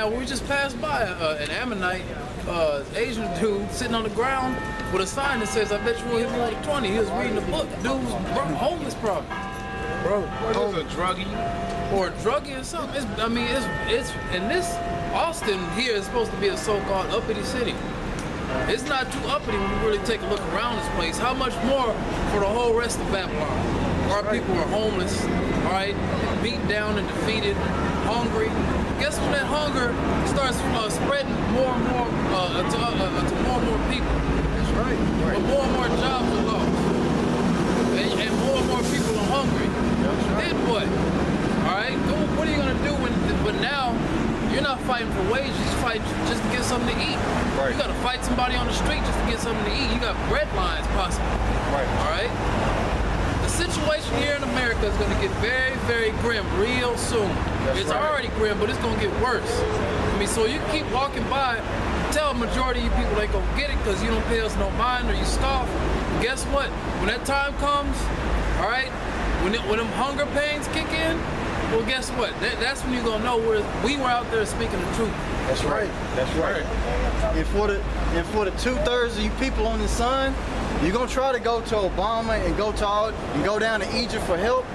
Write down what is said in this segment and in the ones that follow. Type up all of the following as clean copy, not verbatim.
Now we just passed by an Ammonite Asian dude sitting on the ground with a sign that says, "I bet you will hit me with a 20." He was reading a book. Dude was homeless, probably. Bro, what is a druggie? Or a druggie or something. It's and this Austin here is supposed to be a so-called uppity city. It's not too uppity when you really take a look around this place. How much more for the whole rest of Babylon? Our people are homeless, all right, beaten down and defeated, hungry. Guess when that hunger starts spreading more and more to more and more people? That's right. But more and more jobs are lost, and more people are hungry. Then what? All right, what are you gonna do when now you're not fighting for wages, you're fighting just to get something to eat. Right. You gotta fight somebody on the street just to get something to eat. You got bread lines possible. Right. All right. The situation here in America is going to get very, very grim real soon. It's already grim, but it's going to get worse. I mean, so you keep walking by, tell a majority of you people ain't going to get it because you don't pay us no mind or you scoff. Guess what? When that time comes, all right, when them hunger pains kick in, well, guess what? That's when you're going to know we were out there speaking the truth. That's right. That's right. And for the 2/3 of you people on the sun, you're gonna try to go to Obama and go down to Egypt for help,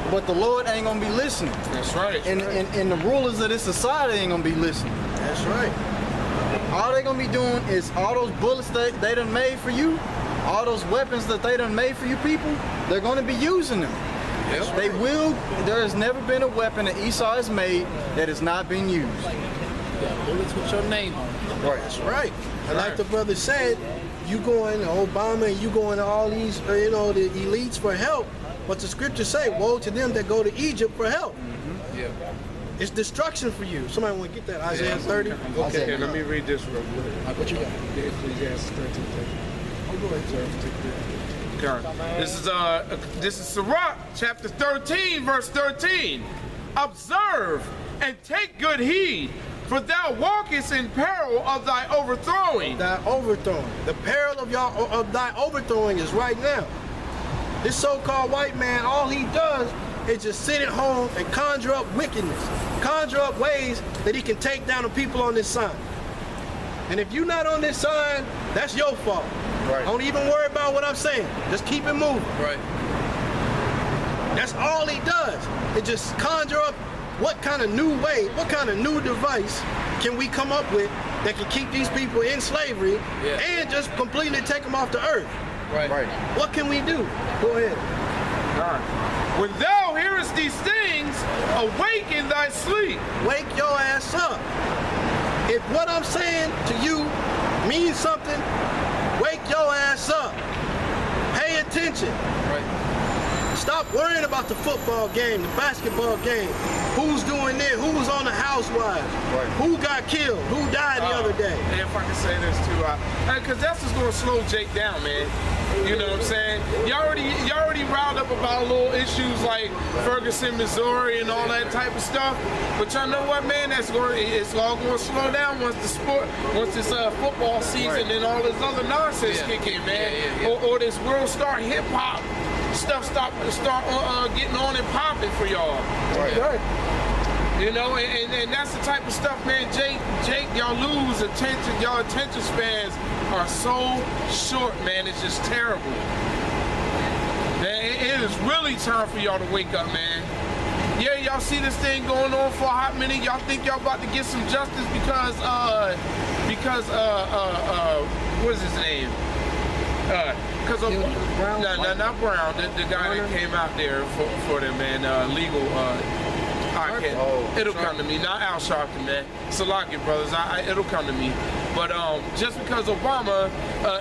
but the Lord ain't gonna be listening. That's right. And the rulers of this society ain't gonna be listening. That's right. All they gonna be doing is all those bullets that they done made for you, all those weapons that they done made for you people, they're gonna be using them. Yep. They will. There has never been a weapon that Esau has made that has not been used. Bullets with your name on it. Right. That's right. And like the brother said, you going to Obama and you going to all these, the elites for help. But the scriptures say, woe to them that go to Egypt for help. Mm-hmm. Yeah. It's destruction for you. Somebody want to get that? Isaiah 30? Okay, let me read this real quick. What you got? Ecclesiastes 13. Oh, go ahead, sir. This is Sirach, chapter 13, verse 13. Observe and take good heed, for thou walkest in peril of thy overthrowing. Thy overthrowing. The peril of thy overthrowing is right now. This so-called white man, all he does is just sit at home and conjure up wickedness, conjure up ways that he can take down the people on this side. And if you're not on this side, that's your fault. Right. Don't even worry about what I'm saying. Just keep it moving. Right. That's all he does. It just conjure up what kind of new way, what kind of new device can we come up with that can keep these people in slavery and just completely take them off the earth. Right. What can we do? Go ahead. All right. When thou hearest these things, awake in thy sleep. Wake your ass up. If what I'm saying to you means something, wake your ass up. Pay attention. Right. Stop worrying about the football game, the basketball game. Who's doing this? Who was on the Housewives? Right. Who got killed? Who died the other day? And if I can say this too, because that's just gonna slow Jake down, man. You know what I'm saying? You already riled up about little issues like Ferguson, Missouri, and all that type of stuff. But y'all know what, man? It's all going to slow down once this football season and all this other nonsense kick in, man. Or this world star hip hop stuff start getting on and popping for y'all. Right. You know, and that's the type of stuff, man. Jake, y'all lose attention. Y'all attention spans are so short, man. It's just terrible. Man, it is really time for y'all to wake up, man. Yeah, y'all see this thing going on for a hot minute. Y'all think y'all about to get some justice because what is his name? Because of not Brown, the guy that came out there for them, man, legal. It'll come to me. Not Al Sharpton, man. Salaki brothers. It'll come to me. But just because Obama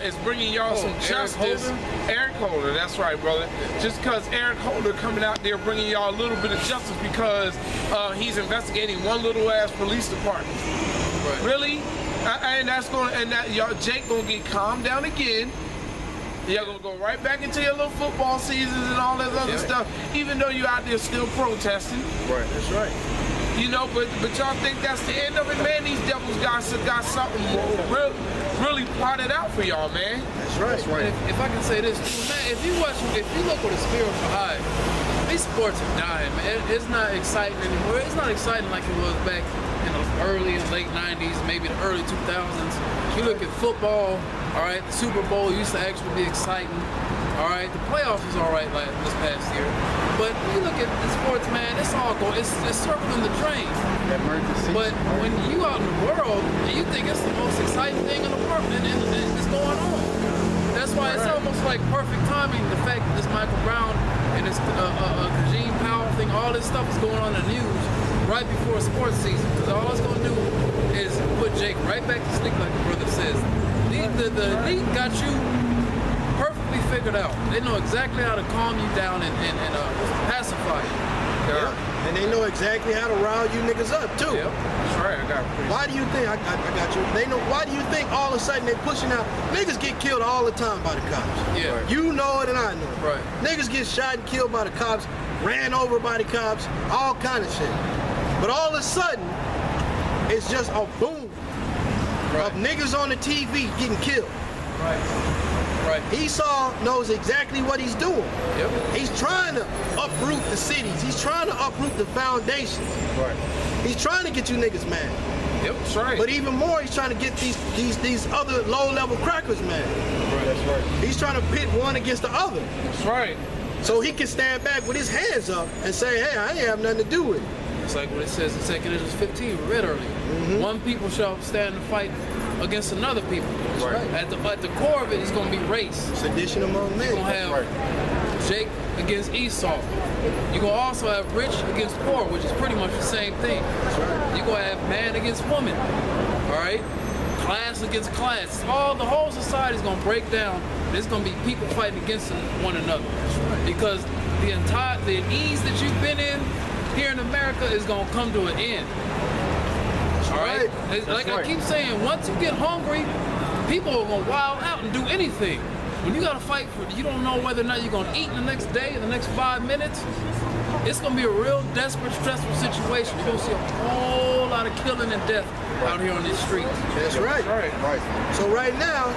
is bringing y'all some justice, Eric Holder, that's right, brother. Just because Eric Holder coming out there bringing y'all a little bit of justice because he's investigating one little ass police department. Right. Really? Y'all Jake gonna get calmed down again. Y'all gonna go right back into your little football seasons and all that other stuff, even though you out there still protesting. Right. That's right. You know, but y'all think that's the end of it, man? These devils got something really plotted out for y'all, man. That's right. That's right. If I can say this, man, if you look with a spiritual eye, these sports are dying, man. It's not exciting anymore. It's not exciting like it was back in the early and late 90s, maybe the early 2000s. You look at football, all right, the Super Bowl used to actually be exciting. All right, the playoffs was all right like this past year, but when you look at the sports, man, it's circling the drain. But when you out in the world and you think it's the most exciting thing in the world, and it's going on. That's why it's almost like perfect timing. The fact that this Michael Brown and this Gene Powell thing, all this stuff is going on in the news right before sports season, because all it's going to do is put Jake right back to sleep, like the brother says. The league got you perfectly figured out. They know exactly how to calm you down and pacify you. Yeah. And they know exactly how to rile you niggas up too. Yep. That's right. I got it. Why do you think I got you? They know. Why do you think all of a sudden they pushing out? Niggas get killed all the time by the cops. Yeah. You know it and I know it. Right. Niggas get shot and killed by the cops, ran over by the cops, all kind of shit. But all of a sudden, it's just a boom of niggas on the TV getting killed. Right. Esau knows exactly what he's doing. Yep. He's trying to uproot the cities. He's trying to uproot the foundations. Right. He's trying to get you niggas mad. Yep. That's right. But even more, he's trying to get these other low-level crackers mad. That's right. He's trying to pit one against the other. That's right. So he can stand back with his hands up and say, hey, I ain't have nothing to do with it. It's like what it says in 2 Corinthians 15, we read earlier. One people shall stand and fight against another people. Right. At the core of it is going to be race. Sedition among men. You're going to have Jake against Esau. You're going to also have rich against poor, which is pretty much the same thing. You're going to have man against woman. All right? Class against class. The whole society is going to break down. There's going to be people fighting against one another. Because the ease that you've been in here in America is going to come to an end. All right? Like I keep saying, once you get hungry, people are going to wild out and do anything. When you got to fight for, you don't know whether or not you're going to eat in the next day, in the next 5 minutes. It's going to be a real desperate, stressful situation. You're going to see a whole lot of killing and death out here on these streets. That's right. So right now,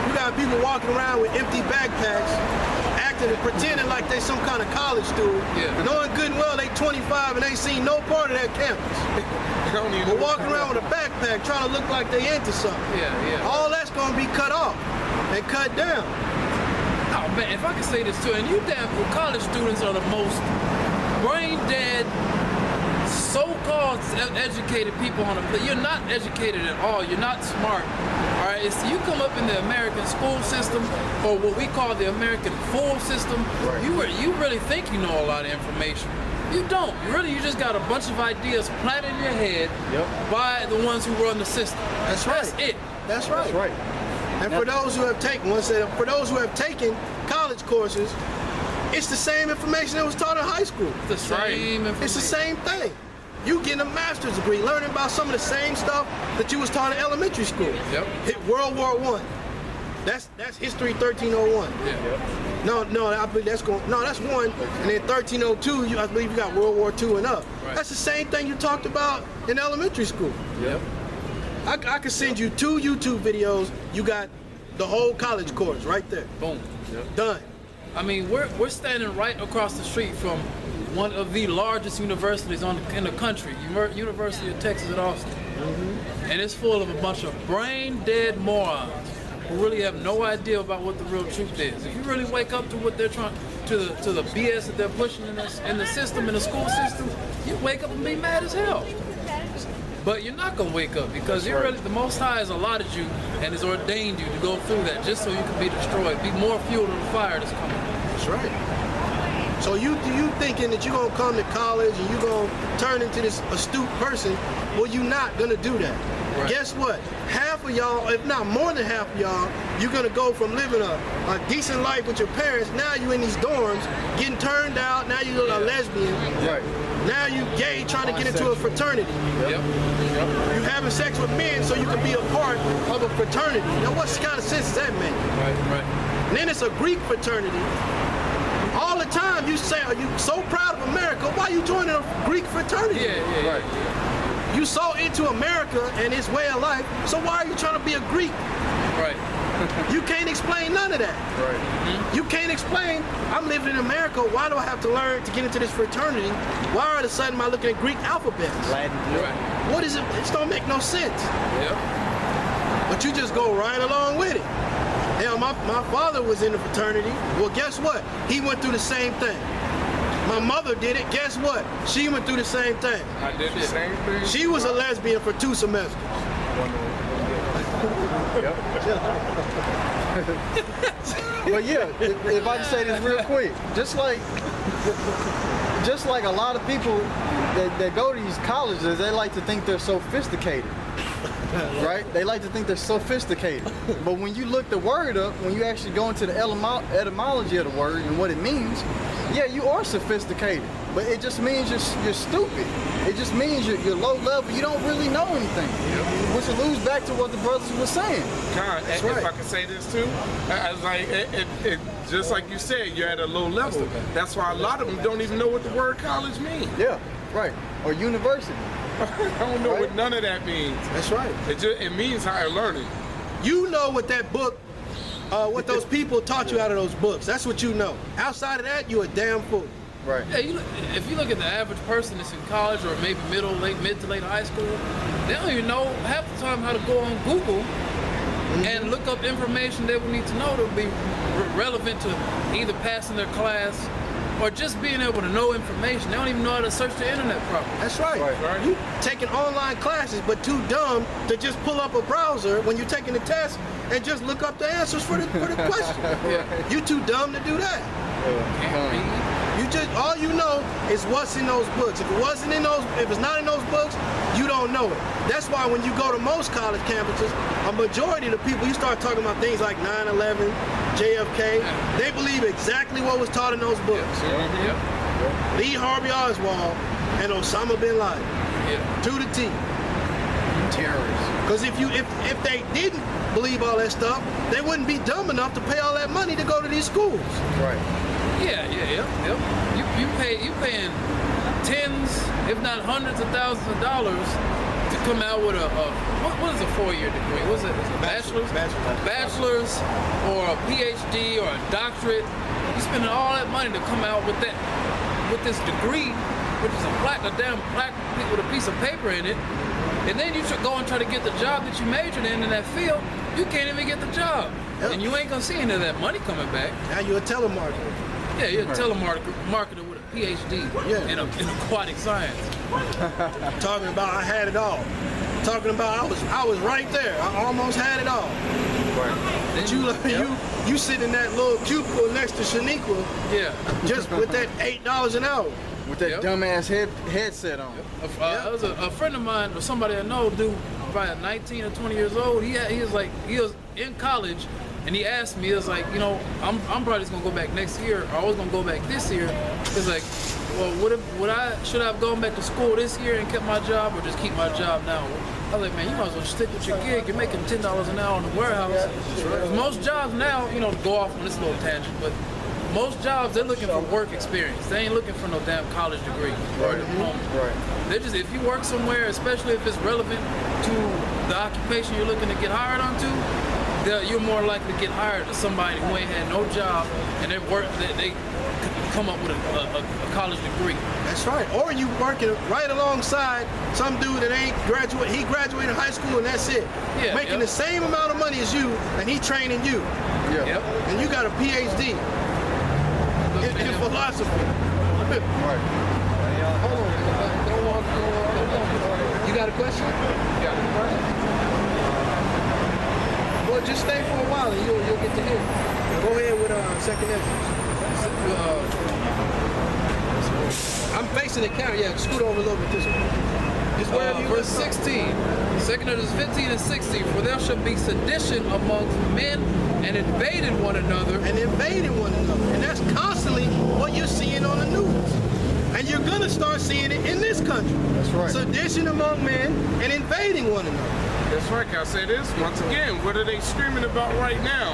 you got people walking around with empty backpacks, acting and pretending like they some kind of college student, knowing good and well they 25 and ain't seen no part of that campus. But walking around with a backpack trying to look like they into something. All that's going to be cut off and cut down. Oh man, if I could say this too, and you damn college students are the most brain dead, so-called educated people on the planet. You're not educated at all. You're not smart. All right, you come up in the American school system, or what we call the American fool system. You really think you know a lot of information. You don't. You just got a bunch of ideas planted in your head by the ones who run the system. That's right. That's it. That's right. And for those who have taken college courses, it's the same information that was taught in high school. The same information. It's the same thing. You getting a master's degree, learning about some of the same stuff that you was taught in elementary school. Hit World War I. That's history 1301. No, I believe that's one. And then 1302, I believe you got World War II and up. That's the same thing you talked about in elementary school. I could send you 2 YouTube videos. You got the whole college course right there. Boom. Done. I mean, we're standing right across the street from one of the largest universities in the country, University of Texas at Austin. And it's full of a bunch of brain-dead morons who really have no idea about what the real truth is. If you really wake up to what they're trying, to the BS that they're pushing in the system, in the school system, you wake up and be mad as hell. But you're not gonna wake up because the Most High has allotted you and has ordained you to go through that just so you can be destroyed, be more fuel to the fire that's coming. That's right. So you thinking that you're gonna come to college and you're gonna turn into this astute person? Well, you're not gonna do that. Guess what? Half of y'all, if not more than half of y'all, you're gonna go from living a decent life with your parents. Now you in these dorms, getting turned out. Now you're a lesbian. Now you gay, trying to get into a fraternity. You having sex with men so you can be a part of a fraternity. Now what kind of sense does that make? And then it's a Greek fraternity. All the time you say, are you so proud of America? Why are you joining a Greek fraternity? You so into America and its way of life, so why are you trying to be a Greek? Right. You can't explain none of that. Right. You can't explain, I'm living in America, why do I have to learn to get into this fraternity? Why all of a sudden am I looking at Greek alphabets? Latin. Right. What is it? It don't make no sense. Yep. But you just go right along with it. Hell, my father was in the fraternity. Well, guess what? He went through the same thing. My mother did it. Guess what? She went through the same thing. I did the same thing. She was a lesbian for 2 semesters. But yeah, if I can say this real quick, just like a lot of people that go to these colleges, they like to think they're sophisticated. Right? They like to think they're sophisticated. But when you look the word up, when you actually go into the etymology of the word and what it means, yeah, you are sophisticated. But it just means you're stupid. It just means you're low level. You don't really know anything. Which alludes back to what the brothers were saying. If I can say this too, I was like, just like you said, you're at a low level. That's why a lot of them don't even know what the word college means. Yeah, right. Or university. I don't know what none of that means. That's right. It means higher learning. You know what that book, what those people taught you out of those books. That's what you know. Outside of that, you a damn fool. Right. Yeah, if you look at the average person that's in college or maybe mid to late high school, they don't even know half the time how to go on Google and look up information they would need to know to be relevant to either passing their class or just being able to know information. They don't even know how to search the internet properly. That's right. You taking online classes, but too dumb to just pull up a browser when you're taking the test and just look up the answers for the question. Yeah. You too dumb to do that. Can't read. You just all you know is what's in those books. If it's not in those books, you don't know it. That's why when you go to most college campuses, a majority of the people, you start talking about things like 9/11, JFK, they believe exactly what was taught in those books. Yep. Lee Harvey Oswald and Osama bin Laden. Yeah. To the T. Terrorists. Because if they didn't believe all that stuff, they wouldn't be dumb enough to pay all that money to go to these schools. Right. Yeah. You paying tens, if not hundreds of thousands of dollars to come out with what is a 4-year degree? What is it? Is it bachelor's or a PhD or a doctorate? You spending all that money to come out with this degree, which is a damn plaque with a piece of paper in it, and then you should go and try to get the job that you majored in that field. You can't even get the job, and you ain't gonna see any of that money coming back. Now you're a telemarketer. Yeah, you're a telemarketer with a PhD in aquatic science. Talking about I had it all. Talking about I was right there. I almost had it all. Right. But you sit in that little cubicle next to Shaniqua. Yeah. Just with that $8 an hour. With that dumbass headset on. That was a friend of mine or somebody I know, dude, probably 19 or 20 years old. He was in college. And he asked me, he was like, I'm probably just gonna go back next year, or I was gonna go back this year. He's like, well, should I have gone back to school this year and kept my job, or just keep my job now? I was like, man, you might as well stick with your gig. You're making $10 an hour in the warehouse. Most jobs now, to go off on this little tangent, but most jobs, they're looking for work experience. They ain't looking for no damn college degree. Right. They're just, if you work somewhere, especially if it's relevant to the occupation you're looking to get hired onto, you're more likely to get hired than somebody who ain't had no job and they come up with a college degree. That's right. Or you working right alongside some dude that ain't graduate. He graduated high school and that's it. Yeah, making the same amount of money as you, and he training you. Yeah. Yep. And you got a PhD in philosophy. Right. Hold on. You got a question? Yeah. Well, just stay for a while and you'll get to hear. Go ahead with second entrance. I'm facing the camera. Yeah, scoot over a little bit this way. Just wherever you verse 16, second entrance 15 and 16. For there shall be sedition amongst men and invading one another. And that's constantly what you're seeing on the news. And you're gonna start seeing it in this country. That's right. Sedition among men and invading one another. That's right. Can I say this once again? What are they screaming about right now?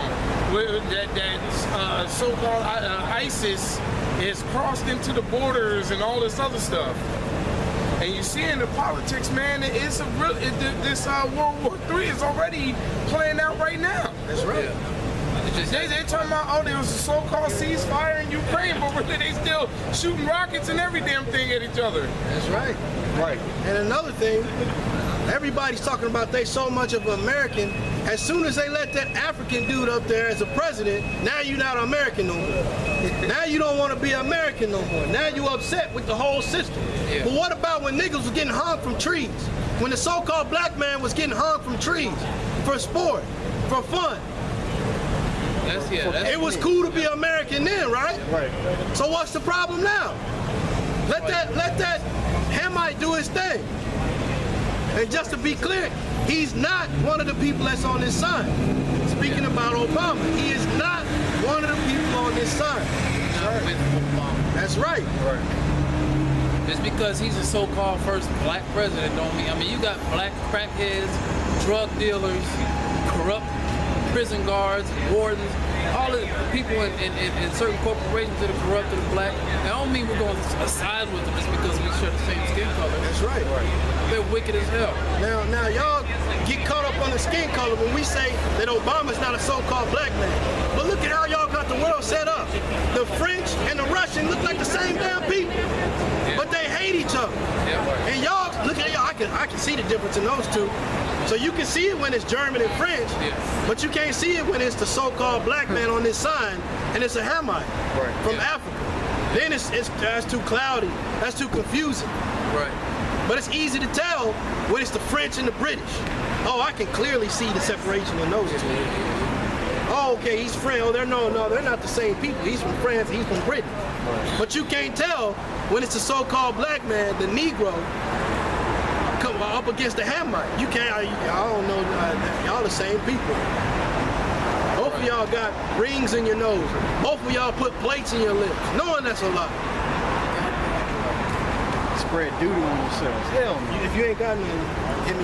That so-called ISIS is crossed into the borders and all this other stuff. And you see in the politics, man, it's a real. This World War III is already playing out right now. That's right. They talking about, oh, there was a so-called ceasefire in Ukraine, but really they still shooting rockets and every damn thing at each other. That's right. Right. And another thing, everybody's talking about they so much of an American. As soon as they let that African dude up there as a president, now you're not American no more. Now you don't want to be American no more. Now you upset with the whole system. Yeah. But what about when niggas was getting hung from trees? When the so-called black man was getting hung from trees for sport, for fun? It was cool to be American then, right? Right. So what's the problem now? Let that Hamite do his thing. And just to be clear, he's not one of the people that's on this side. Speaking about Obama, he is not one of the people on this side. That's right. Just because he's a so-called first black president don't mean, I mean, you got black crackheads, drug dealers, corrupt prison guards, wardens, all of the people in certain corporations that are corrupt and black. I don't mean we're going to side with them just because we share the same skin color. That's right. They're wicked as hell. Now y'all get caught up on the skin color when we say that Obama's not a so-called black man. But look at how y'all got the world set up. The French and the Russian look like the same damn people, but they hate each other. And y'all, look at y'all, I can see the difference in those two. So you can see it when it's German and French, but you can't see it when it's the so-called black man on this sign and it's a Hamite from Africa. Then that's too cloudy, that's too confusing. Right. But it's easy to tell when it's the French and the British. Oh, I can clearly see the separation in those two. Oh, okay, he's French. Oh, they're not the same people. He's from France, he's from Britain. But you can't tell when it's the so-called black man, the Negro, come up against the Hamite. You can't, I don't know, y'all the same people. Both of y'all got rings in your nose. Both of y'all put plates in your lips, knowing that's a lie. Spread doo-doo on yourselves. Hell no. If you ain't got none, let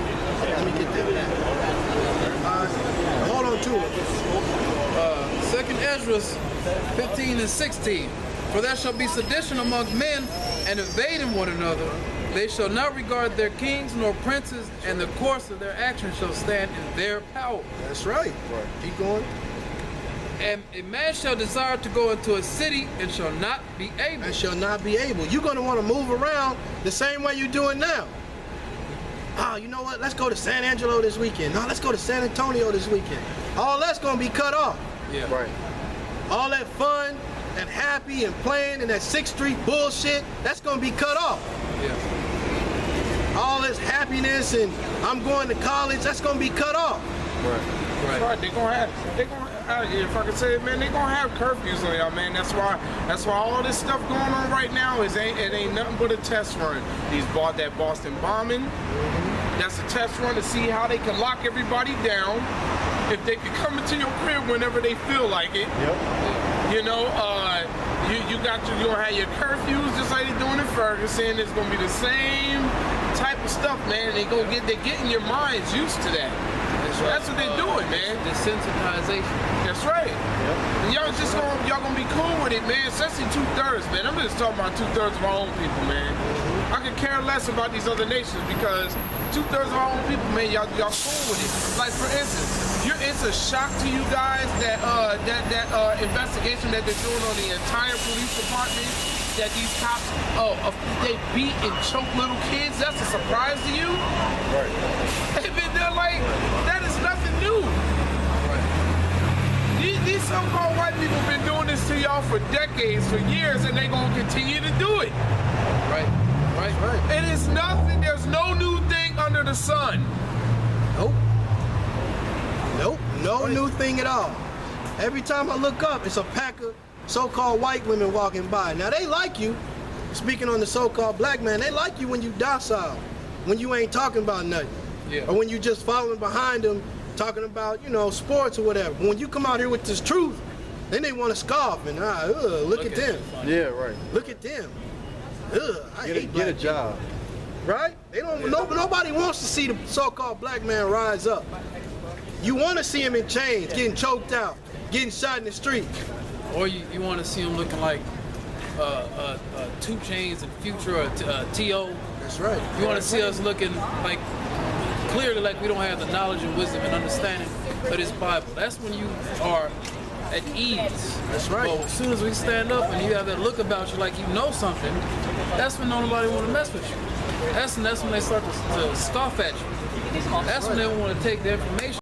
me get that. Hold on to it. Second Ezra 15 and 16. For there shall be sedition among men, and invading one another. They shall not regard their kings nor princes, and the course of their actions shall stand in their power. That's right. Keep going. And a man shall desire to go into a city and shall not be able. And shall not be able. You're going to want to move around the same way you're doing now. Oh, you know what? Let's go to San Angelo this weekend. No, let's go to San Antonio this weekend. All that's going to be cut off. Yeah. Right. All that fun and happy and playing and that 6th Street bullshit, that's going to be cut off. Yeah. All this happiness and I'm going to college, that's going to be cut off. Right. They're gonna have, if I can say it, man, they're gonna have curfews on y'all, man. That's why all this stuff going on right now it ain't nothing but a test run. That Boston bombing, that's a test run to see how they can lock everybody down. If they can come into your crib whenever they feel like it. You know, you're gonna have your curfews just like they're doing in Ferguson. It's gonna be the same type of stuff, man. They're getting your minds used to that. That's what they're doing, man. Desensitization. That's right. And y'all gonna be cool with it, man. Especially 2/3, man. I'm just talking about 2/3 of our own people, man. I could care less about these other nations because 2/3 of our own people, man, y'all cool with it. Like for instance, it's a shock to you guys that investigation that they're doing on the entire police department. That these cops, they beat and choke little kids. That's a surprise to you? Right. They're like, that is nothing new. These so-called white people have been doing this to y'all for decades, for years, and they're going to continue to do it. Right. It is nothing, there's no new thing under the sun. Nope, no new thing at all. Every time I look up, it's a pack of so-called white women walking by. Now they like you, speaking on the so-called black man, they like you when you docile, when you ain't talking about nothing. Or when you just following behind them, talking about, sports or whatever. But when you come out here with this truth, then they want to scoff and look at them. Yeah, right. Look at them. I hate get a job. Right? They don't. Nobody wants to see the so-called black man rise up. You want to see him in chains, getting choked out, getting shot in the street. Or you want to see him looking like 2 Chainz and Future or T.O. That's right. You want to see us looking like clearly like we don't have the knowledge and wisdom and understanding of this Bible. That's when you are at ease. That's right. But as soon as we stand up and you have that look about you like you know something, that's when nobody want to mess with you. That's when they start to scoff at you. That's when they want to take the information